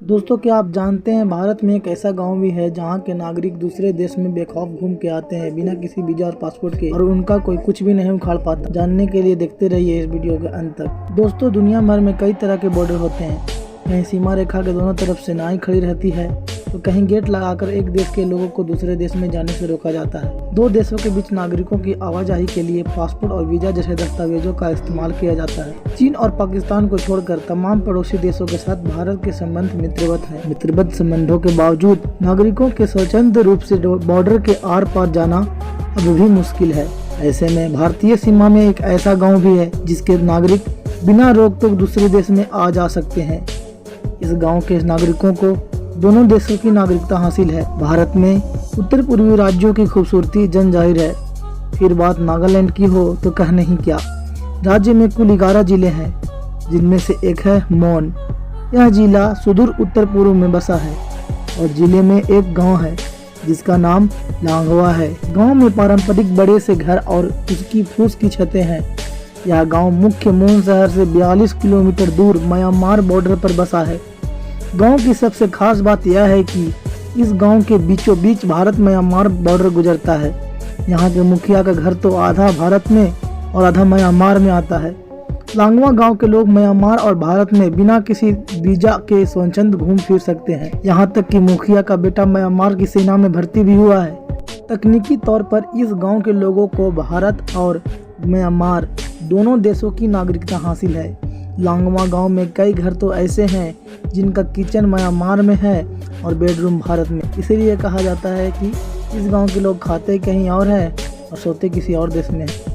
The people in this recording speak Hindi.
दोस्तों, क्या आप जानते हैं भारत में एक ऐसा गांव भी है जहां के नागरिक दूसरे देश में बेखौफ घूम के आते हैं बिना किसी वीजा और पासपोर्ट के, और उनका कोई कुछ भी नहीं उखाड़ पाता। जानने के लिए देखते रहिए इस वीडियो के अंत तक। दोस्तों, दुनिया भर में कई तरह के बॉर्डर होते हैं। कहीं सीमा रेखा के दोनों तरफ सेनाएं खड़ी रहती है तो कहीं गेट लगाकर एक देश के लोगों को दूसरे देश में जाने से रोका जाता है। दो देशों के बीच नागरिकों की आवाजाही के लिए पासपोर्ट और वीजा जैसे दस्तावेजों का इस्तेमाल किया जाता है। चीन और पाकिस्तान को छोड़कर तमाम पड़ोसी देशों के साथ भारत के संबंध मित्रवत हैं। मित्रवत संबंधों के बावजूद नागरिकों के स्वतंत्र रूप से बॉर्डर के आर पार जाना अभी भी मुश्किल है। ऐसे में भारतीय सीमा में एक ऐसा गाँव भी है जिसके नागरिक बिना रोक टोक दूसरे देश में आ जा सकते हैं। इस गांव के नागरिकों को दोनों देशों की नागरिकता हासिल है। भारत में उत्तर पूर्वी राज्यों की खूबसूरती जन जाहिर है। फिर बात नागालैंड की हो तो कह नहीं क्या। राज्य में कुल 11 जिले हैं जिनमें से एक है मोन। यह जिला सुदूर उत्तर पूर्व में बसा है और जिले में एक गांव है जिसका नाम लांगवा है। गांव में पारंपरिक बड़े से घर और उसकी फूस की छतें हैं। यह गांव मुख्य मोन शहर से 42 किलोमीटर दूर म्यांमार बॉर्डर पर बसा है। गांव की सबसे खास बात यह है कि इस गांव के बीचों बीच भारत म्यांमार बॉर्डर गुजरता है। यहां के मुखिया का घर तो आधा भारत में और आधा म्यांमार में आता है। लांगवा गांव के लोग म्यांमार और भारत में बिना किसी वीजा के स्वच्छंद घूम फिर सकते हैं। यहां तक कि मुखिया का बेटा म्यांमार की सेना में भर्ती भी हुआ है। तकनीकी तौर पर इस गाँव के लोगों को भारत और म्यांमार दोनों देशों की नागरिकता हासिल है। लांगवा गांव में कई घर तो ऐसे हैं जिनका किचन म्यांमार में है और बेडरूम भारत में। इसीलिए कहा जाता है कि इस गांव के लोग खाते कहीं और हैं और सोते किसी और देश में हैं।